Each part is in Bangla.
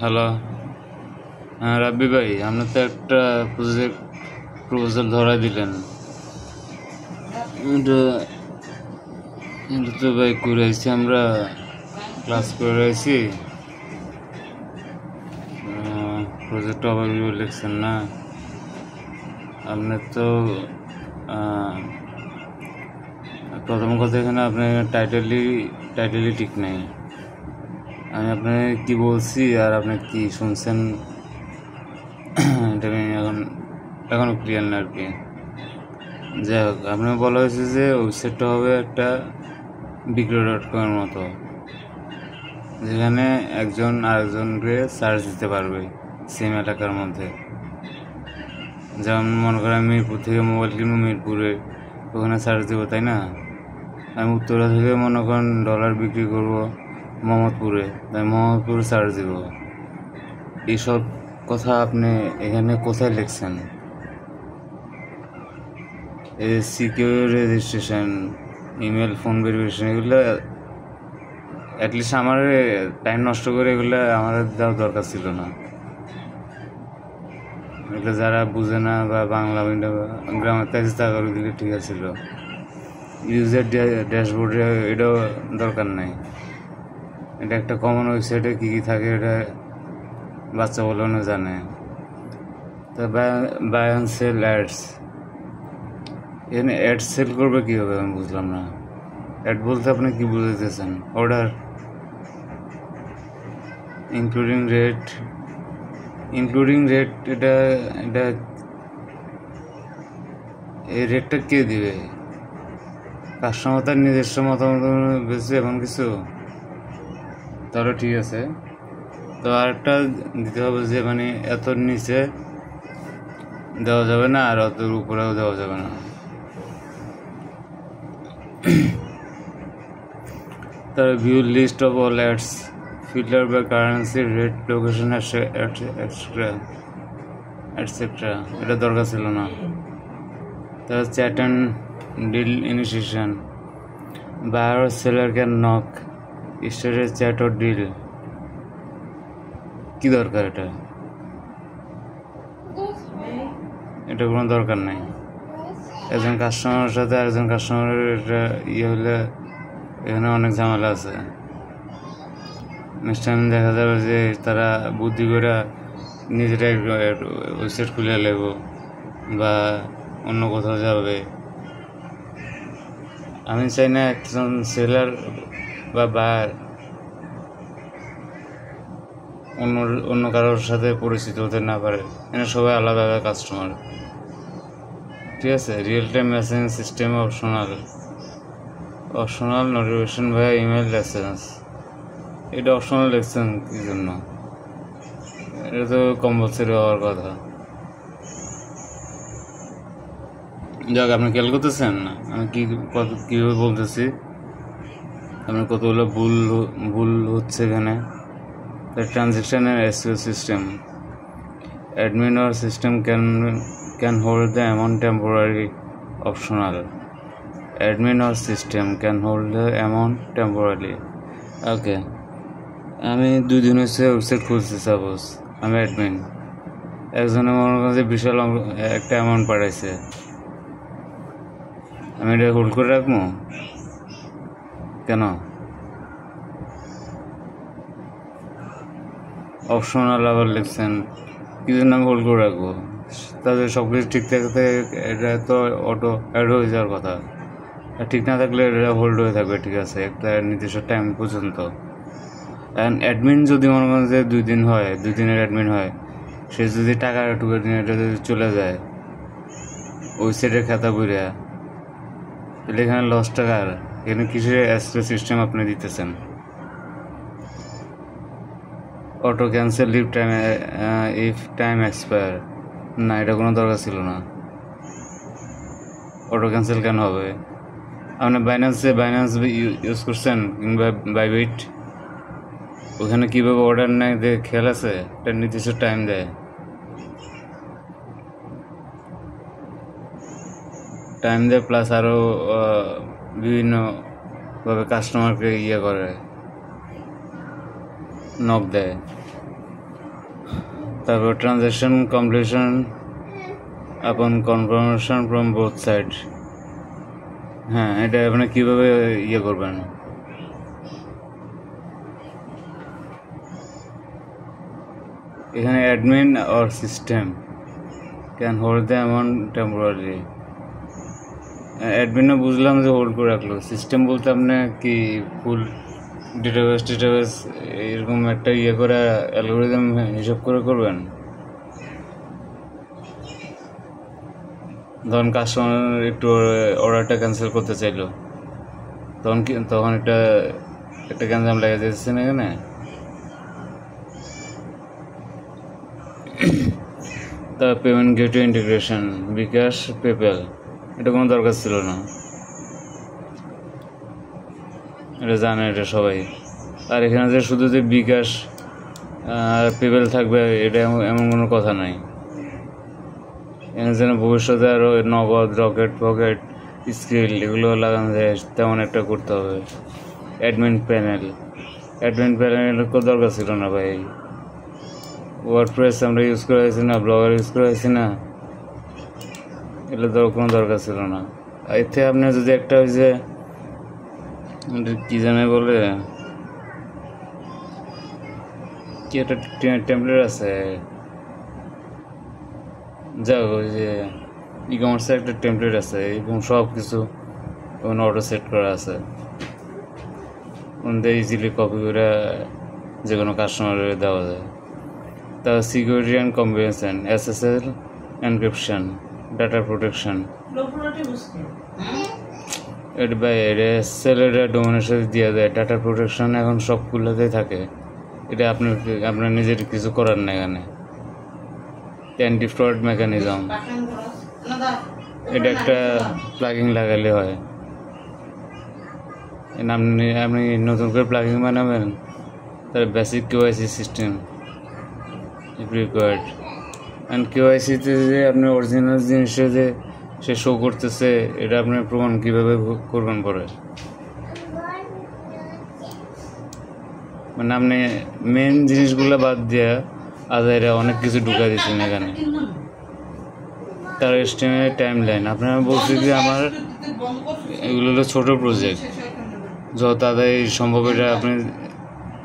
হ্যালো। হ্যাঁ রাব্বি ভাই, আপনি তো একটা প্রপোজাল ধরাই দিলেন। এটা এটা তো ভাই করে আইছি, আমরা ক্লাস করে আইছি। প্রজেক্ট ওভারভিউ লিখছেন না আপনি তো। প্রথম কথা, এখানে আপনার টাইটেলই ঠিক নেই। আমি আপনাকে কি বলছি আর আপনি কি শুনছেন এটা আমি এখনও ক্লিয়ার না আর কি। যাই হোক, আপনার বলা হয়েছে যে ওয়েবসাইটটা হবে একটা বিক্রয়.com এর মতো, যেখানে একজন আরেকজনকে সার্চ দিতে পারবে সেম এলাকার মধ্যে। যেমন মনে করেন আমি মিরপুর থেকে মোবাইল কিনবো, মিরপুরে ওখানে সার্চ দেবো, তাই না? আমি উত্তরা থেকে মনে করেন ডলার বিক্রি করবো মোহাম্মদপুরে, তাই মোহাম্মদপুরে সার্চ দিব। এইসব কথা আপনি এখানে কোথায় লিখছেন? এই secure registration, email, phone verification, এগুলো অ্যাটলিস্ট আমার টাইম নষ্ট করে এগুলো আমার দেওয়ার দরকার ছিল না। এগুলো যারা বুঝে না বা বাংলা গ্রামের তেজ তা করে দিলে ঠিক আছে। ইউজার ড্যাশবোর্ডে এটাও দরকার নাই। এটা একটা কমন ওয়েবসাইটে কী কী থাকে এটা বাচ্চা বলেও না জানে। তা বাই অ্যান্ড সেল অ্যাডস, এখানে অ্যাড সেল করবে কীভাবে আমি বুঝলাম না। অ্যাড বলতে আপনি কী বুঝাইতেছেন? অর্ডার ইনক্লুডিং রেট, এটা এই রেটটা কে দিবে? কাস্টমার তার নিজস্ব মতামত বেশি এমন কিছু, তাহলে ঠিক আছে। তো আরেকটা দিতে হবে যে মানে এত নিচে দেওয়া যাবে না আর অত উপরেও দেওয়া যাবে না। তার view list of all ads, filter by currency, rate, location etcetera, এটা দরকার ছিল না। তার chat and deal initiation, buyer or seller can knock, স্টার্টের চ্যাট or ডিল, কি দরকার? এটা কোনো দরকার নাই। একজন কাস্টমারের সাথে আরেকজন কাস্টমারের এটা হলে এখানে অনেক ঝামেলা আছে। নেক্সট টাইম দেখা যাবে যে তারা বুদ্ধি করে নিজেরা ওয়েবসাইট খুলে নেব বা অন্য কোথাও যাবে। আমি চাই না একজন সেলার বা বায়ার অন্য কারোর সাথে পরিচিত হতে না পারে। এখানে সবাই আলাদা আলাদা কাস্টমার, ঠিক আছে? Real time messaging system optional notification ভাইয়া ইমেল এসএমএস, এটা অপশনাল লিখছেন কি জন্য? এটা তো কম্পালসারি হওয়ার কথা। যাক, আপনি খেয়াল করতেছেন না আমি কীভাবে বলতেছি? আপনার কতগুলো ভুল হচ্ছে এখানে। Transaction and SQ system, admin or system can hold the amount temporarily, optional. Admin or system can hold the amount temporarily. ওকে, আমি 2 দিন হচ্ছে ওয়েবসাইট খুলছি, সাপোজ আমি অ্যাডমিন। একজনে মনে করছে বিশাল একটা অ্যামাউন্ট পাঠাইছে, আমি এটা হোল্ড করে রাখবো কেন? অপশনাল আবার লিখছেন, কি জন্য আমি হোল্ড করে রাখবো? তাদের সব কিছু ঠিক থাকতে এটা তো অটো অ্যাড হয়ে যাওয়ার কথা, আর ঠিক না থাকলে এটা হোল্ড হয়ে থাকবে, ঠিক আছে, একটা নির্দিষ্ট টাইম পর্যন্ত। অ্যান্ড অ্যাডমিন যদি মনে করেন যে 2 দিন হয়, 2 দিনের অ্যাডমিন হয়, সে যদি টাকা টুকু দিন এটা যদি চলে যায় ওয়েবসাইটের খাতা বইরা, তাহলে এখানে লস টাকার। এখানে কিসের এসকিউ সিস্টেম আপনি দিতেছেন? Auto cancel if time expire, না এটা কোনো দরকার ছিল না। অটো ক্যান্সেল কেন হবে? আপনি বাইন্যান্স ইউজ করছেন কিংবা বাইবিট, ওখানে কীভাবে অর্ডার নেয় খেয়াল আছে? একটা নির্দিষ্ট টাইম দেয়, প্লাস আরও বিভিন্নভাবে কাস্টমারকে করে নক দেয়। তারপর transaction completion upon confirmation from both side. হ্যাঁ, এটা আপনি কীভাবে ইয়ে করবেন? এখানে admin or system can hold the amount temporary. অ্যাডমিনও বুঝলাম যে হোল্ড করে রাখলো, সিস্টেম বলতে আপনি কি ফুল ডেটাবেস এরকম একটা ইয়ে করে অ্যালগোরিদম হিসাব করে করবেন? ধরুন কাস্টমার একটু অর্ডারটা ক্যান্সেল করতে চাইলো, তখন একটা গ্যাঞ্জাম লেগে যাচ্ছে না এখানে। তার পেমেন্ট গেটওয়ে ইন্টিগ্রেশন, বিকাশ, পেপ্যাল, এটা কোনো দরকার ছিল না, এটা জানে এটা সবাই। আর এখানে যে শুধু যে বিকাশ আর পেপ্যাল থাকবে এটা এমন কোনো কথা নাই। এখানে যেন ভবিষ্যতে আরও নগদ, রকেট, পকেট, স্কিল এগুলো লাগানো যায় তেমন একটা করতে হবে। অ্যাডমিন প্যানেল কোনো দরকার ছিল না ভাই। ওয়ার্ডপ্রেস আমরা ইউজ করে আছি না, ব্লগার ইউজ করে আছি না, এগুলো তো কোনো দরকার ছিল না। এতে আপনি যদি একটা ওই যে কী জানে বলে কি একটা টেমপ্লেট আছে, যাক ওই যে ই কমার্সের একটা টেমপ্লেট আছে, এবং সব কিছু ওখানে অটো সেট করা আছে, ওখানে ইজিলি কপি করে যে কোনো কাস্টমারের দেওয়া যায়। তারপর security and combination, SSL encryption, data protection, এটা ভাই এটা SSL এটা ডোমেনের সাথে দেওয়া যায়। ডাটা প্রোটেকশন এখন সবগুলোতেই থাকে, এটা আপনার নিজের কিছু করার না এখানে। অ্যান্টি ফ্রড মেকানিজম, এটা একটা প্লাগিং লাগালে হয়। আপনি নতুন করে প্লাগিং বানাবেন, তার basic KYC system required. And KYCতে যে আপনি অরিজিনাল জিনিসটা যে সে শো করতেছে, এটা আপনি প্রমাণ কীভাবে করবেন পরে? মানে আপনি মেন জিনিসগুলো বাদ দিয়ে আদায়রা অনেক কিছু ঢুকা দিচ্ছেন এখানে। তার এস্টিমেট টাইম লাইন, আপনারা বলছি যে আমার এগুলো হলো ছোটো প্রজেক্ট, যত তাড়াতাড়ি সম্ভব এটা আপনি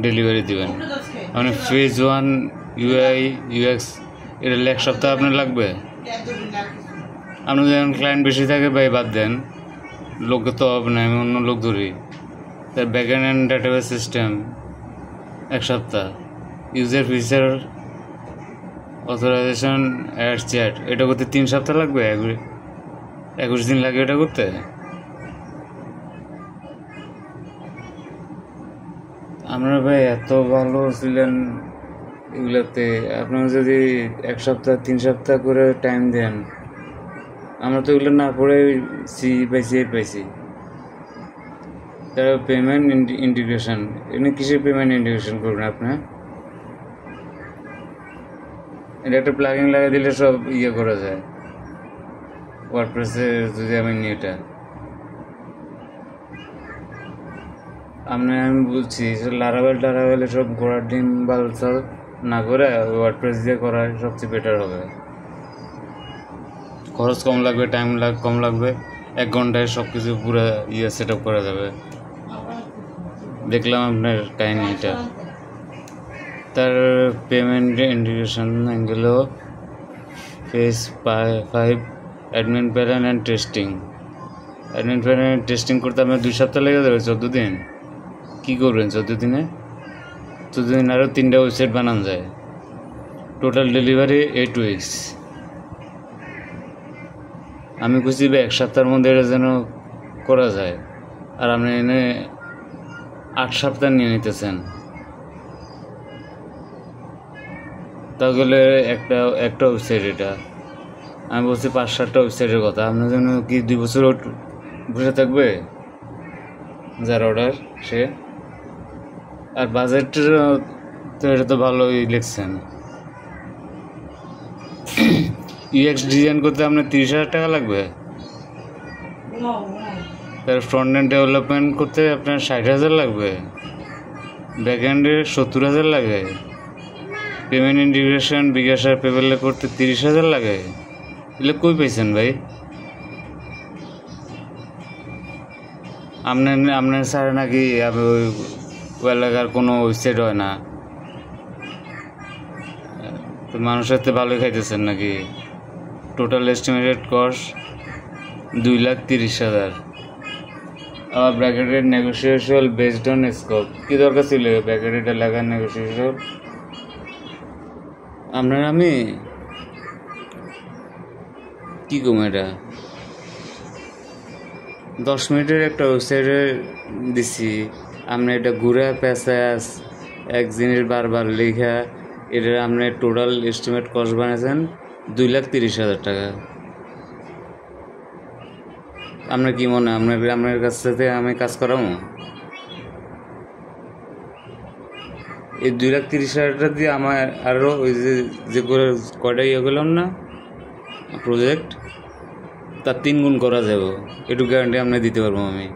ডেলিভারি দেবেন। মানে ফেজ 1 UI UX এটা 1 সপ্তাহ আপনার লাগবে। আপনার যখন ক্লায়েন্ট বেশি থাকে ভাই বাদ দেন, লোকে তো হবে না, আমি অন্য লোক ধরি। তার ব্যাকএন্ড অ্যান্ড ডাটাবেস সিস্টেম 1 সপ্তাহ। User feature authorisation add chat এটা করতে 3 সপ্তাহ লাগবে, 21 দিন লাগে এটা করতে। আপনারা ভাই এত ভালো ছিলেন এগুলোতে, আপনারা যদি 1 সপ্তাহ 3 সপ্তাহ করে টাইম দেন, আমরা তো এগুলো না পড়ে C পাইছি। তারপর পেমেন্ট ইন্টিগ্রেশন, এমনি কিসের পেমেন্ট ইন্টিগ্রেশন করবেন আপনার? এটা একটা প্লাগিং লাগিয়ে দিলে সব ইয়ে করা যায়। ওয়ার্ডপ্রেসে যদি আমি নিই এটা, আমি বলছি লারাবেল সব ঘোড়ার ডিম বালসাল না করে ওয়ার্ডপ্রেস দিয়ে করা সবচেয়ে বেটার হবে। খরচ কম লাগবে, টাইম কম লাগবে, 1 ঘন্টায় সব কিছু পুরো সেট আপ করা যাবে। দেখলাম আপনার কাহিনি এটা। তার পেমেন্ট ইন্টিগ্রেশন গেল phase 5 admin panel and testing. Admin panel testing করতে আপনার 2 সপ্তাহ লেগে যাবে, 14 দিন। কী করবেন 14 দিনে? 14 দিন আরও 3টা ওয়েবসাইট বানানো যায়। Total delivery 8 weeks. আমি খুঁজছি 1 সপ্তাহের মধ্যে এটা যেন করা যায়, আর আপনি এনে 8 সপ্তাহ নিয়ে নিতেছেন। তাহলে একটা ওয়েবসাইট, এটা আমি বলছি 5-7টা ওয়েবসাইটের কথা। আপনার জন্য কি 2 বছর বসে থাকবে যার অর্ডার সে? আর বাজেট তো এটা তো ভালোই লিখছেন। UX ডিজাইন করতে আপনার 30,000 টাকা লাগবে। তার ফ্রন্ট এন্ড ডেভেলপমেন্ট করতে আপনার 60,000 লাগবে, ব্যাক এন্ডে 70,000 লাগে। পেমেন্ট ইন্টিগ্রেশন বিকাশ আর পেপ্যালে করতে 30,000 লাগে। এগুলো কই পাইছেন ভাই? আপনার স্যার নাকি ওই এলাকার কোনো ওয়েবসাইট হয় না, তো মানুষের তো ভালোই খাইতেছেন নাকি? Total estimated cost 2,30,000। আবার bracketed negotiation based on scope. কী দরকার ছিল ব্র্যাকেটেড এলাকার নেগোসিয়েশন? আপনার আমি কী কম এটা 10 মিনিটের একটা ওয়েবসাইটে দিছি, আপনি এটা ঘুরে প্যাসাস এক জিনিস বারবার লেখা, এটা আপনি টোটাল এস্টিমেট কস্ট বানিয়েছেন 2,30,000 টাকা। আপনার কি মনে হয় আপনার কাছ থেকে আমি কাজ করাবো? এই 2,30,000 দিয়ে আমার আরও ওই যে করে কয়টা ইয়ে করলাম না প্রজেক্ট, তার 3 গুণ করা যাবে, একটু গ্যারান্টি আপনি দিতে পারবো আমি।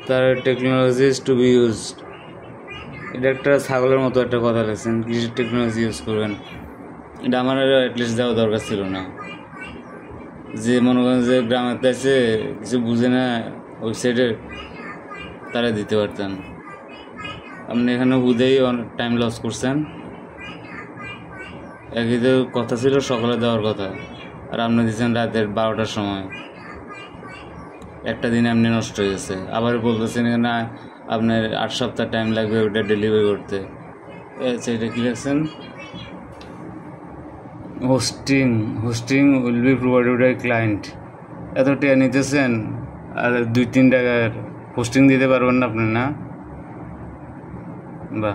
তার টেকনোলজিস টু বি ইউজড, এটা একটা ছাগলের মতো একটা কথা লেগেছেন, কৃষি টেকনোলজি ইউজ করবেন। এটা আমার অ্যাটলিস্ট দেওয়া দরকার ছিল না। যে মনে করেন যে গ্রামের কাছে কিছু বুঝে না ওয়েবসাইটে, তারা দিতে পারতেন। আপনি এখানে হুদেই অনেক টাইম লস করছেন। একই তো কথা ছিল সকালে দেওয়ার কথা, আর আপনি দিচ্ছেন রাতের 12টার সময়। একটা দিন এমনি নষ্ট হয়ে গেছে। আবার বলতেছেন এখানে আপনার 8 সপ্তাহ টাইম লাগবে ওটা ডেলিভারি করতে। আচ্ছা, এটা কী লিখছেন? Hosting will be provided by client. এত টাকা নিতেছেন আর 2-3 টাকার হোস্টিং দিতে পারবেন না আপনি, না? বা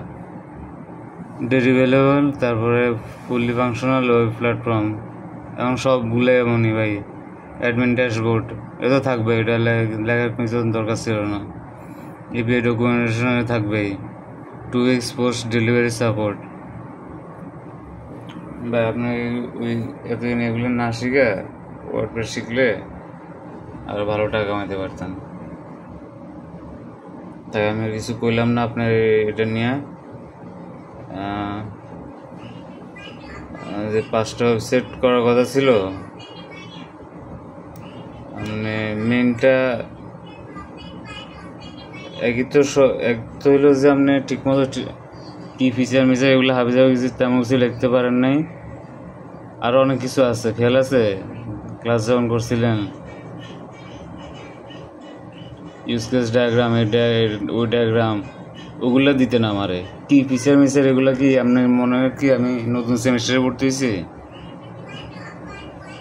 ডেরিভেলেবল, তারপরে ফুললি ফাংশনাল ওয়েব প্ল্যাটফর্ম, এবং সবগুলো এমনই ভাই। অ্যাডমিন ড্যাশবোর্ড এ তো থাকবে, এটা লেখার কিছু দরকার ছিল না। এপিআই ডকুমেন্টেশনে থাকবেই। 2 weeks পোস্ট ডেলিভারি সাপোর্ট। ভাই আপনি ওই এতদিন এগুলো না শিখে ওয়ার্ডপ্রেস শিখলে আর ভালো টাকা কামাইতে পারতেন। তাই আমি কিছু কইলাম না আপনার এটা নিয়ে। যে 5টা ওয়েবসাইট করার কথা ছিল, মানে মেনটা এক তো হইলো যে আপনি ঠিকমতো কি ফিচার মিচার এগুলো হাবিজাবি কিছু তেমন কিছু লিখতে পারেন নাই। আরও অনেক কিছু আছে, খেয়াল আছে ক্লাস যখন করছিলেন। ইউজ কেস ডায়াগ্রাম, ওই ডায়াগ্রাম ওগুলো দিতে না আমারে। কি ফিচার মিচার এগুলো কি আপনার মনে হয় কি আমি নতুন সেমিস্টারে পড়তে হয়েছি?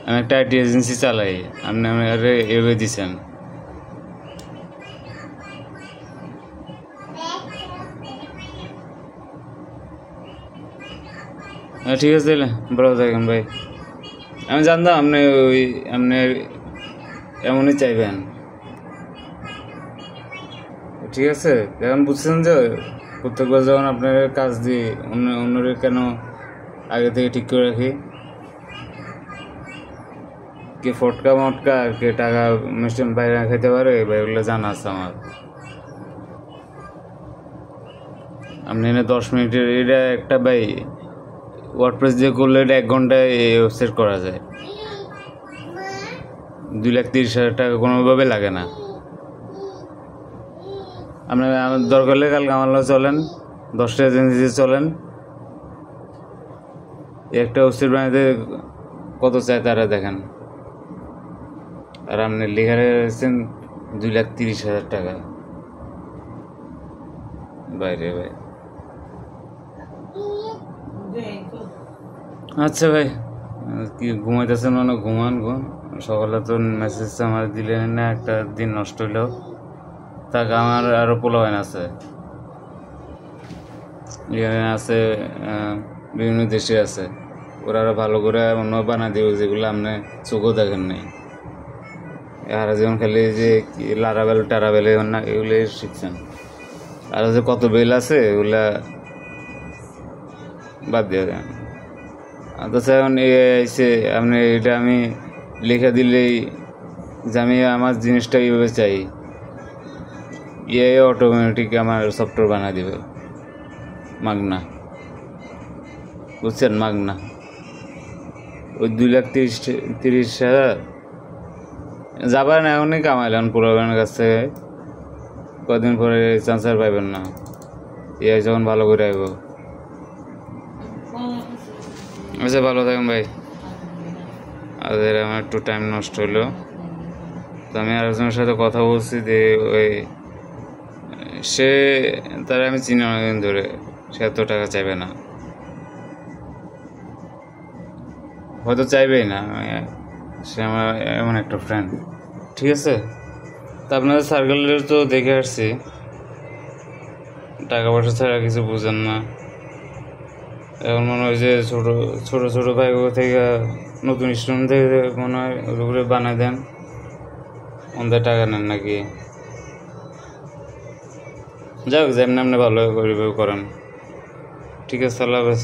আমি একটা আইটি এজেন্সি চালাই, আপনি আমারে এভাবে দিচ্ছেন। ঠিক আছে, ভালো থাকেন ভাই। আমি জানতাম আপনি এমনই চাইবেন। ঠিক আছে, এখন বুঝছেন যে প্রত্যেকবার যখন আপনার কাজ দিই অন্যদের কেন আগে থেকে ঠিক করে রাখি। কে ফটকা মটকা কে টাকা মিষ্টি বাইরে খাইতে পারে বা এগুলো জানা আছে আমার। আপনি এনে 10 মিনিটের এটা একটা ভাই ওয়ার্ডপ্রেস দিয়ে করলে এটা 1 ঘন্টায় ওয়েবসাইট করা যায়। 2,30,000 টাকা কোনোভাবে লাগে না। আপনার দরকার হলে কালকে আমার চলেন, 10টা এজেন্সি চলেন, একটা ওয়েবসাইট বানাতে কত চায় তারা দেখেন। আর আপনি লেখা রেখেছেন 2,30,000 টাকা। বাইরে ভাই। আচ্ছা ভাই, কি ঘুমাইতেছেন মানে ঘুমান। সকালে তো মেসেজ আমার দিলেন না, একটা দিন নষ্ট হইলেও। তাকে আমার আরও পোলাপাইন আছে, এখানে আছে বিভিন্ন দেশে আছে, ওরা আরও ভালো করে অন্য বানা দিব যেগুলো আপনি চোখও দেখেন নাই। আর যেমন খালি যে লারাবেল টারাবেল না এগুলো শিখছেন। আর যে কত বেল আছে এগুলা বাদ দিয়ে দেন। অথচ এখন এসে আপনি এটা আমি লিখে দিলেই যে আমি আমার জিনিসটা এইভাবে চাই, অটোমেটিক আমার সফটওয়্যার বানিয়ে দিবে মাগনা, বুঝছেন? মাগনা ওই 2,30,000 যাবেন এখনই কামাইলেন পুরাবেনের কাছ থেকে, কদিন পরে চান্স আর পাইবেন না। যখন ভালো করে আইব। আচ্ছা ভালো থাকেন ভাই। আর আমার একটু টাইম নষ্ট হলো। তো আমি আরেকজনের সাথে কথা বলছি যে ওই সে তারা আমি চিনি অনেকদিন ধরে, সে এত টাকা চাইবে না, হয়তো চাইবেই না। সে আমার এমন একটা ফ্রেন্ড, ঠিক আছে? তা আপনাদের সার্কেলের তো দেখে আসছি টাকা পয়সা ছাড়া কিছু বুঝেন না। এখন মনে হয় যে ছোট ছোট ভাইগো থেকে নতুন স্টুডেন্ট থেকে মনে হয় ওগুলো বানায় দেন, ওদের টাকা নেন নাকি। যাই হোক, যেমনি আপনি ভালো করেন। ঠিক আছে, আল্লাহ হাফেজ।